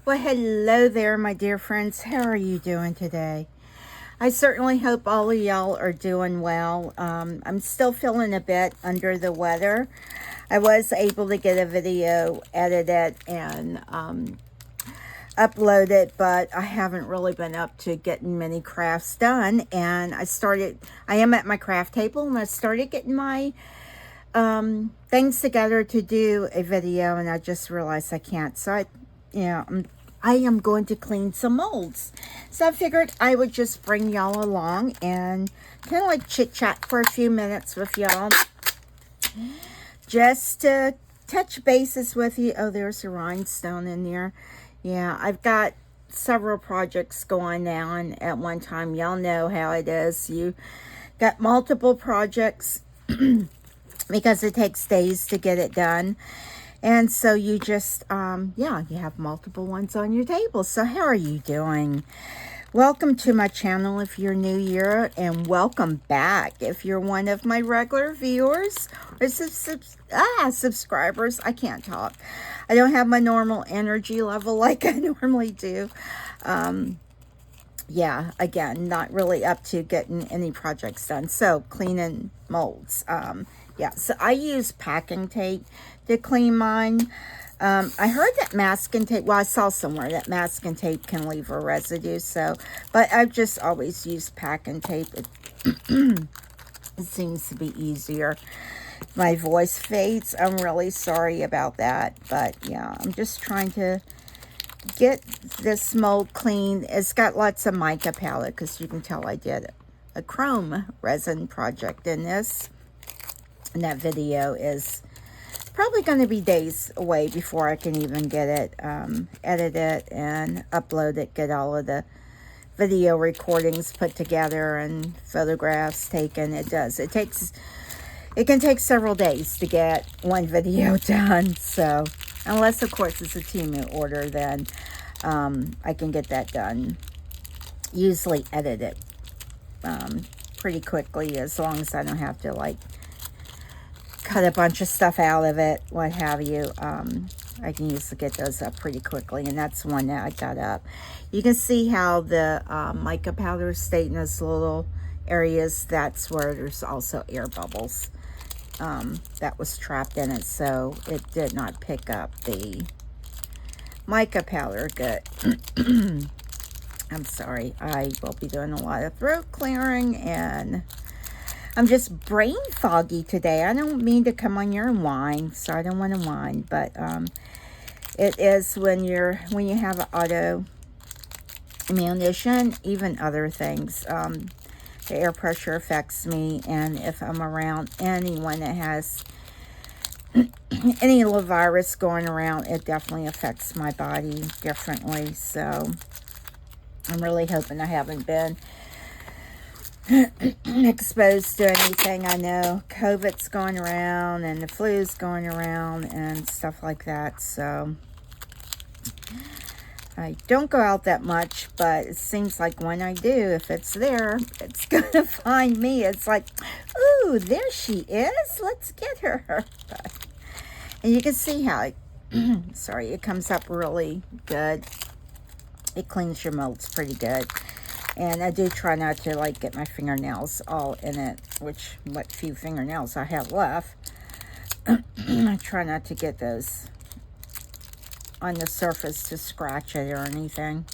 Well, hello there, my dear friends. How are you doing today? I certainly hope all of y'all are doing well. I'm still feeling a bit under the weather. I was able to get a video edited and uploaded, but I haven't really been up to getting many crafts done. And I am at my craft table, and I started getting my things together to do a video, and I just realized I can't. So I am going to clean some molds. So I figured I would just bring y'all along and kind of like chit chat for a few minutes with y'all, just to touch bases with you. Oh, there's a rhinestone in there. Yeah, I've got several projects going on at one time. Y'all know how it is. You got multiple projects because it takes days to get it done. And so you just, you have multiple ones on your table. So how are you doing? Welcome to my channel if you're new here, and welcome back if you're one of my regular viewers or subscribers. I can't talk. I don't have my normal energy level like I normally do. Again, not really up to getting any projects done. So cleaning molds. So I use packing tape to clean mine. I heard that masking tape, well, I saw somewhere that masking tape can leave a residue, but I've just always used packing tape. It seems to be easier. My voice fades. I'm really sorry about that, but yeah, I'm just trying to get this mold clean. It's got lots of mica powder, because you can tell I did a chrome resin project in this. And that video is probably going to be days away before I can even get it edited and upload it, get all of the video recordings put together and photographs taken. It can take several days to get one video done. So unless, of course, it's a team order, then I can get that done. Usually edit it pretty quickly, as long as I don't have to cut a bunch of stuff out of it, what have you. I can usually get those up pretty quickly, and that's one that I got up. You can see how the mica powder stayed in those little areas. That's where there's also air bubbles that was trapped in it, so it did not pick up the mica powder good. I'm sorry, I will be doing a lot of throat clearing, and I'm just brain foggy today. I don't mean to come on here and whine, so I don't want to whine, but it is when you have an autoimmune, even other things. The air pressure affects me, and if I'm around anyone that has any little virus going around, it definitely affects my body differently. So I'm really hoping I haven't been exposed to anything. I know COVID's going around and the flu's going around and stuff like that, so I don't go out that much, but it seems like when I do, if it's there, it's gonna find me. It's like, ooh, there she is, let's get her. And you can see how it comes up really good. It cleans your molds pretty good. And I do try not to get my fingernails all in it, what few fingernails I have left. I try not to get those on the surface to scratch it or anything.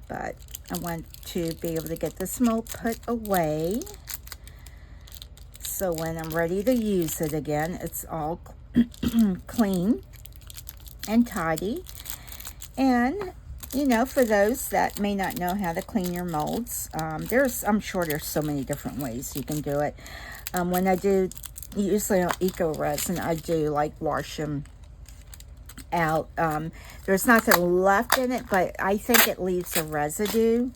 But I want to be able to get this mold put away, so when I'm ready to use it again, it's all clean and tidy. And for those that may not know how to clean your molds, I'm sure there's so many different ways you can do it. When I do, usually on eco resin, I do wash them out. There's nothing left in it, but I think it leaves a residue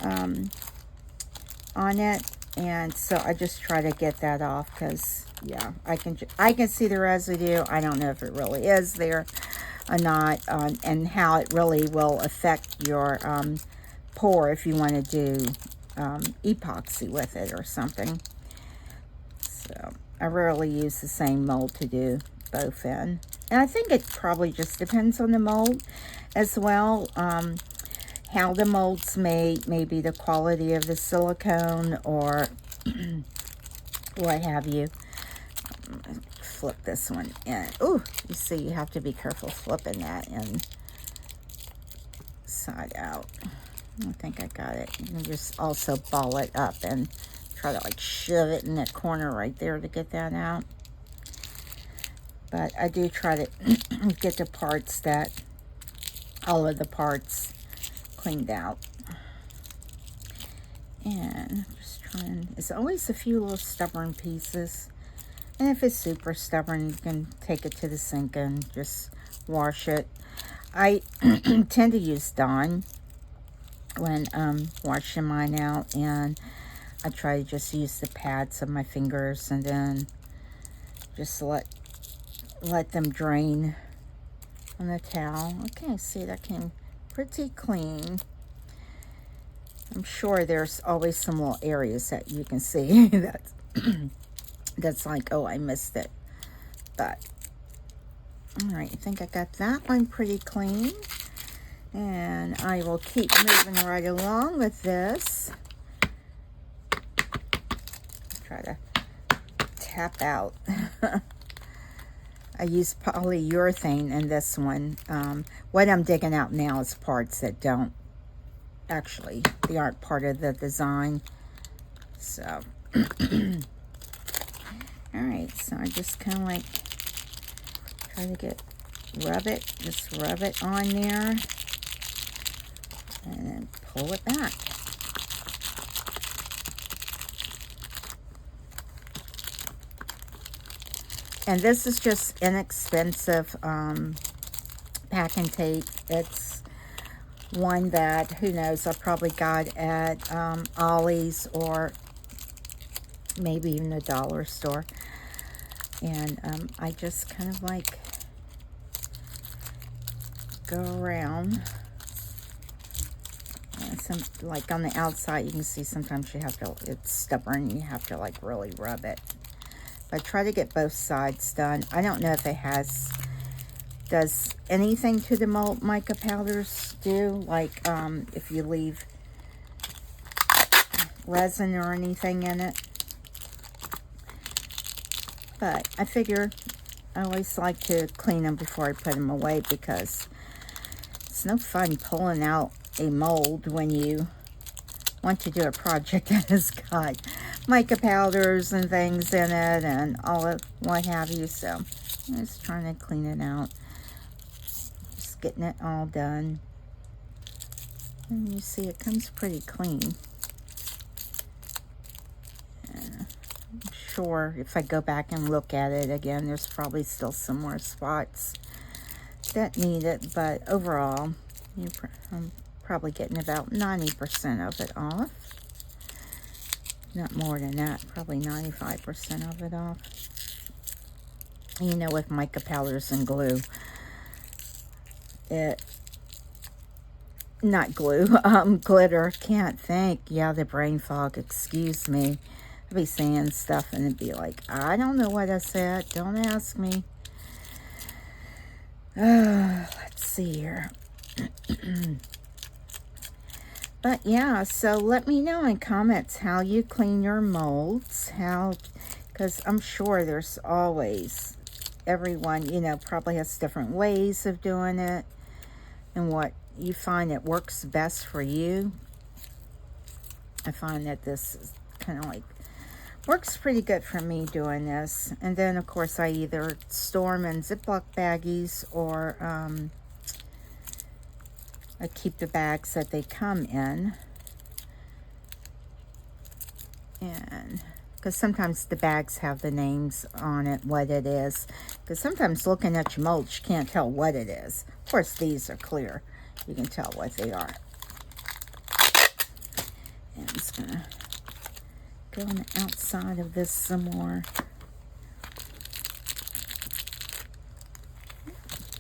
on it, and so I just try to get that off, because I can see the residue. I don't know if it really is there or not, and how it really will affect your pour if you want to do epoxy with it or something. So I rarely use the same mold to do both in. And I think it probably just depends on the mold as well. How the mold's made, maybe the quality of the silicone or what have you. Flip this one in. Ooh, you see, you have to be careful flipping that inside out. I think I got it. You can just also ball it up and try to like shove it in that corner right there to get that out. But I do try to get the parts all of the parts cleaned out. And just trying, it's always a few little stubborn pieces. And if it's super stubborn, you can take it to the sink and just wash it. I tend to use Dawn when washing mine out, and I try to just use the pads of my fingers and then just let them drain on the towel. Okay, see, that came pretty clean. I'm sure there's always some little areas that you can see that's like, oh, I missed it. But all right, I think I got that one pretty clean. And I will keep moving right along with this. Try to tap out. I use polyurethane in this one. What I'm digging out now is parts that they aren't part of the design. So, all right, so I just kind of like try to just rub it on there and then pull it back. And this is just inexpensive packing tape. It's one that, who knows, I probably got at Ollie's or maybe even a dollar store. And I just kind of like go around. And some, like on the outside, you can see sometimes you have to, it's stubborn, you have to like really rub it. But try to get both sides done. I don't know if it does anything to the mold mica powders do, like if you leave resin or anything in it. But I figure I always like to clean them before I put them away, because it's no fun pulling out a mold when you want to do a project that has got mica powders and things in it and all of what have you. So I'm just trying to clean it out, just getting it all done. And you see it comes pretty clean. And I'm sure if I go back and look at it again, there's probably still some more spots that need it, but overall I'm probably getting about 90% of it off. Not more than that, probably 95% of it off. You know, with mica powders and glue, not glue, glitter, can't think. Yeah, the brain fog, excuse me. I'd be saying stuff and it'd be like, I don't know what I said, don't ask me. Let's see here. But yeah, so let me know in comments how you clean your molds, because I'm sure there's always, everyone, you know, probably has different ways of doing it and what you find that works best for you. I find that this is kind of like, works pretty good for me doing this. And then of course I either store them in Ziploc baggies or I keep the bags that they come in. And because sometimes the bags have the names on it, what it is. Because sometimes looking at your molds, you can't tell what it is. Of course, these are clear. You can tell what they are. And I'm just going to go on the outside of this some more.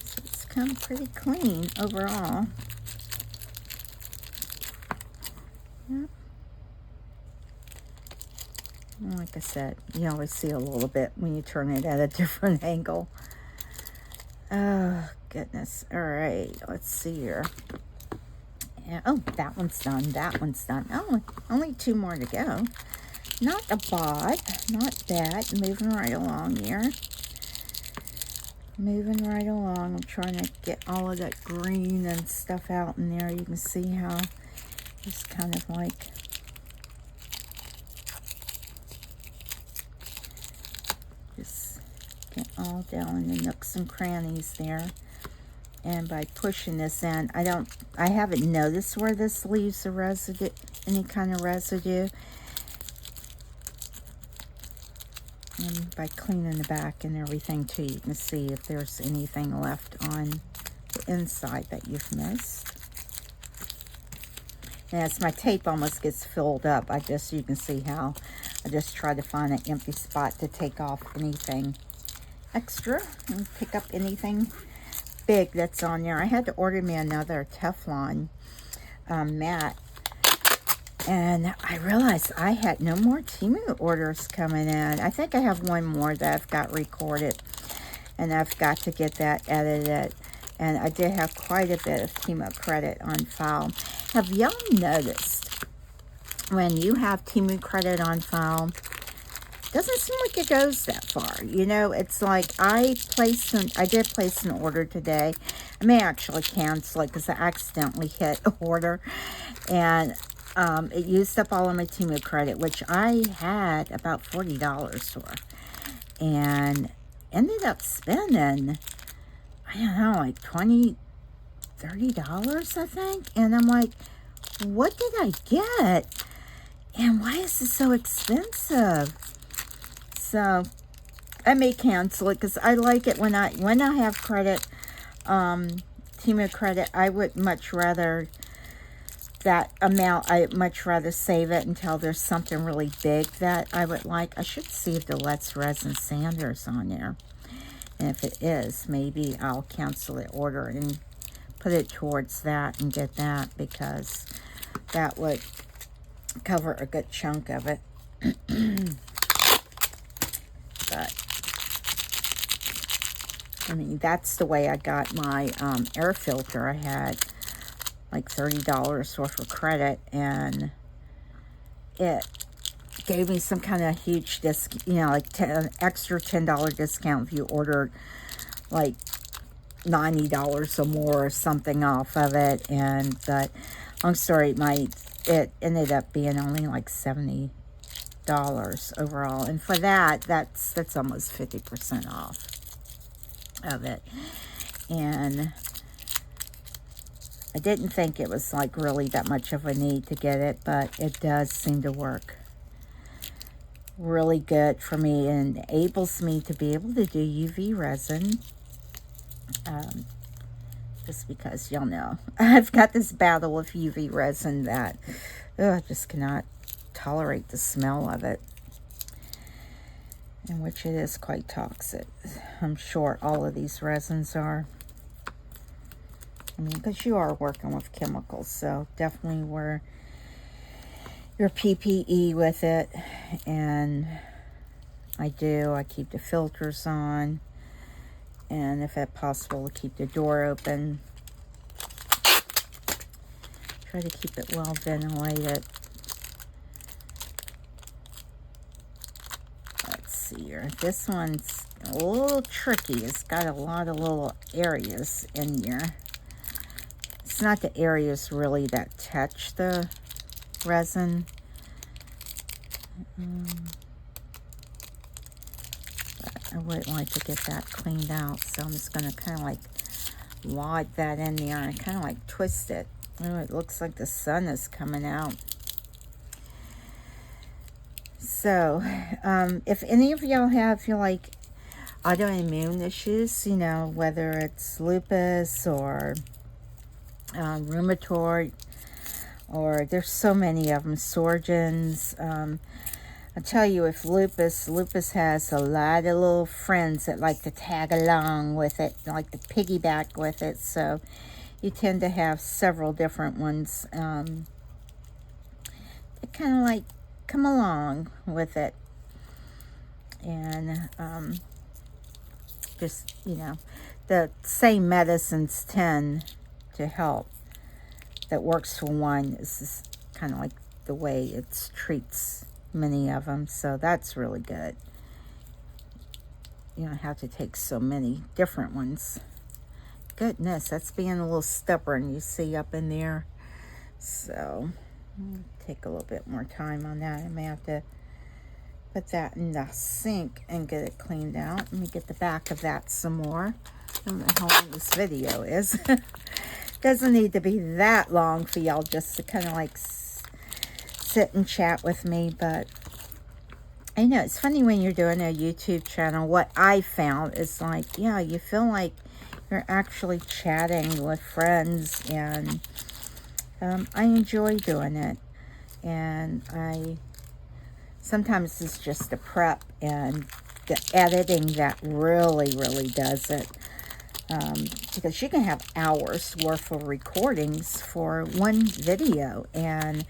So it's come pretty clean overall. Yep. Like I said, you always see a little bit when you turn it at a different angle. Oh, goodness. All right, let's see here. Yeah, oh, that one's done. That one's done. Oh, only 2 more to go. Not a bad. Not bad. Moving right along here. Moving right along. I'm trying to get all of that green and stuff out in there. You can see how it's kind of like just get all down in the nooks and crannies there. And by pushing this in, I haven't noticed where this leaves a residue, any kind of residue. And by cleaning the back and everything too, you can see if there's anything left on the inside that you've missed. And as my tape almost gets filled up, you can see how I just try to find an empty spot to take off anything extra and pick up anything big that's on there. I had to order me another Teflon mat, and I realized I had no more Temu orders coming in. I think I have one more that I've got recorded, and I've got to get that edited. And I did have quite a bit of Temu credit on file. Have y'all noticed when you have Temu credit on file, doesn't seem like it goes that far? You know, it's like I did place an order today. I may actually cancel it because I accidentally hit order, and it used up all of my Temu credit, which I had about $40 for, and ended up spending, I don't know, like $20, $30, I think. And I'm like, what did I get? And why is this so expensive? So I may cancel it because I like it when I have credit, Temu credit. I would much rather that amount. I much rather save it until there's something really big that I would like. I should see if the Let's Resin Sanders on there. And if it is, maybe I'll cancel the order and put it towards that and get that, because that would cover a good chunk of it. But I mean, that's the way I got my air filter. I had like $30 worth of credit, and it gave me some kind of huge discount, you know, like an extra $10 discount if you ordered like $90 or more or something off of it. And but long story, it ended up being only like $70 overall, and for that's almost 50% off of it. And I didn't think it was like really that much of a need to get it, but it does seem to work really good for me and enables me to be able to do UV resin. Just because, y'all know, I've got this battle with UV resin that I just cannot tolerate the smell of it, in which it is quite toxic. I'm sure all of these resins are. I mean, because you are working with chemicals, so definitely wear your PPE with it. And I keep the filters on, and if at possible, keep the door open. Try to keep it well ventilated. Let's see here. This one's a little tricky. It's got a lot of little areas in here. It's not the areas really that touch the resin. But I would like to get that cleaned out, so I'm just going to kind of like wad that in there and kind of like twist it. Oh, it looks like the sun is coming out. So, if any of y'all have like autoimmune issues, you know, whether it's lupus or rheumatoid, or there's so many of them, Sjögren's. I tell you, if lupus has a lot of little friends that like to tag along with it, like to piggyback with it. So you tend to have several different ones that kind of like come along with it. And just, you know, the same medicines tend to help. That works for one is kind of like the way it treats many of them. So that's really good. You don't have to take so many different ones. Goodness, that's being a little stubborn, you see up in there. So take a little bit more time on that. I may have to put that in the sink and get it cleaned out. Let me get the back of that some more. I don't know how long this video is. Doesn't need to be that long for y'all just to kind of like sit and chat with me, but I know it's funny when you're doing a YouTube channel. What I found is like, yeah, you feel like you're actually chatting with friends, and I enjoy doing it. And sometimes it's just the prep and the editing that really, really does it. Because you can have hours worth of recordings for one video, and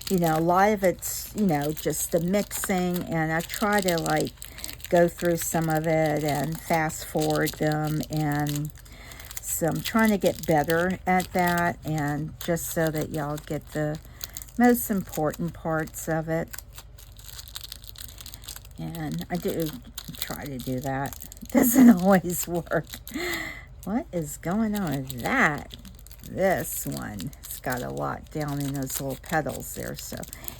you know, a lot of it's, you know, just the mixing, and I try to like go through some of it and fast forward them, and so I'm trying to get better at that, and just so that y'all get the most important parts of it. And I do try to do that. It doesn't always work. What is going on with that? This one, it's got a lot down in those little petals there, so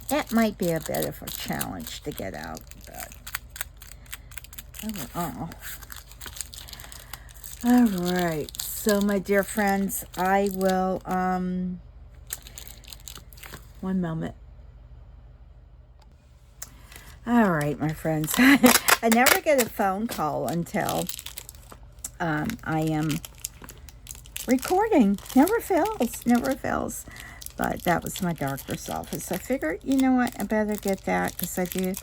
that might be a bit of a challenge to get out, but overall. All right, so my dear friends, I will, one moment. All right, my friends, I never get a phone call until I am recording. Never fails, never fails. But that was my doctor's office. I figured, you know what, I better get that because I do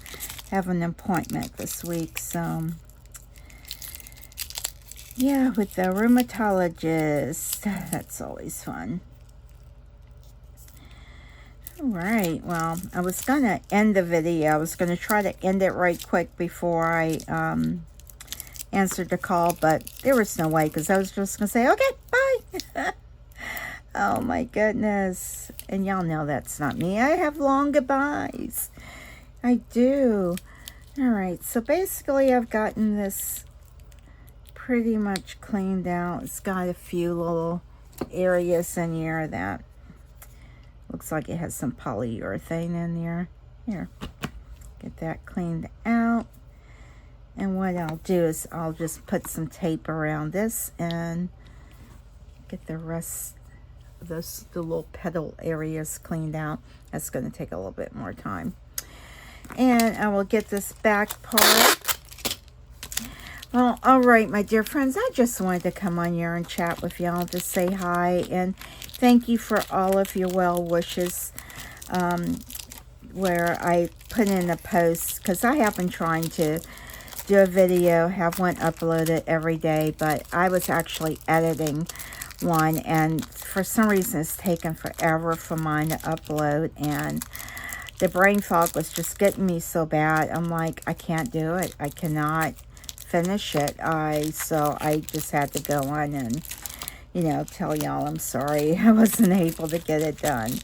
have an appointment this week. So, yeah, with the rheumatologist. That's always fun. All right, well, I was going to end the video. I was going to try to end it right quick before I answered the call, but there was no way because I was just going to say, okay, bye. Oh, my goodness. And y'all know that's not me. I have long goodbyes. I do. All right, so basically I've gotten this pretty much cleaned out. It's got a few little areas in here that looks like it has some polyurethane in there. Here, get that cleaned out. And what I'll do is I'll just put some tape around this and get the rest of the little petal areas cleaned out. That's going to take a little bit more time. And I will get this back part. Well, all right, my dear friends, I just wanted to come on here and chat with y'all to say hi. And thank you for all of your well wishes. Where I put in a post, because I have been trying to do a video, have one uploaded every day, but I was actually editing one, and for some reason it's taken forever for mine to upload, and the brain fog was just getting me so bad. I'm like, I can't do it. I cannot finish it. So I just had to go on and, you know, tell y'all I'm sorry I wasn't able to get it done.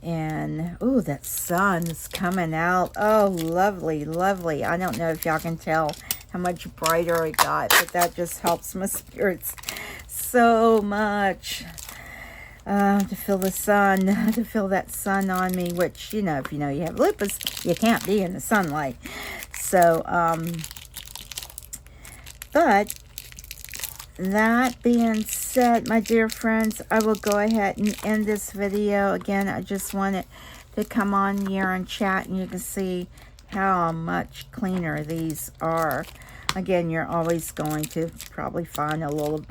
And, ooh, that sun is coming out. Oh, lovely, lovely. I don't know if y'all can tell how much brighter it got, but that just helps my spirits so much. To feel the sun, to feel that sun on me, which, you know, if you know you have lupus, you can't be in the sunlight. So, but that being said, my dear friends, I will go ahead and end this video. Again, I just wanted to come on here and chat, and you can see how much cleaner these are. Again, you're always going to probably find a little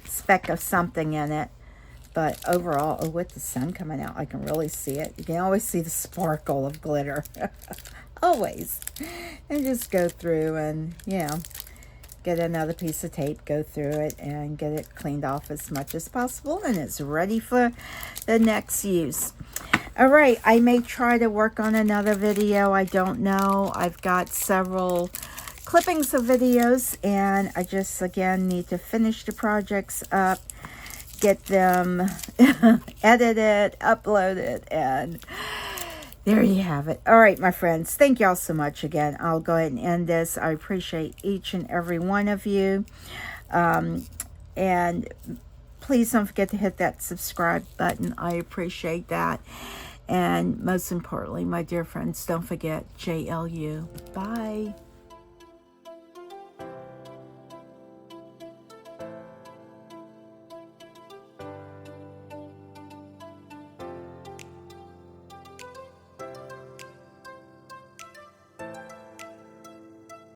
speck of something in it. But overall, oh, with the sun coming out, I can really see it. You can always see the sparkle of glitter. Always. And just go through and, you know, get another piece of tape, go through it, and get it cleaned off as much as possible. And it's ready for the next use. All right, I may try to work on another video. I don't know. I've got several clippings of videos, and I just, again, need to finish the projects up, get them edited, uploaded, and there you have it. All right, my friends. Thank y'all so much again. I'll go ahead and end this. I appreciate each and every one of you. And please don't forget to hit that subscribe button. I appreciate that. And most importantly, my dear friends, don't forget JLU. Bye.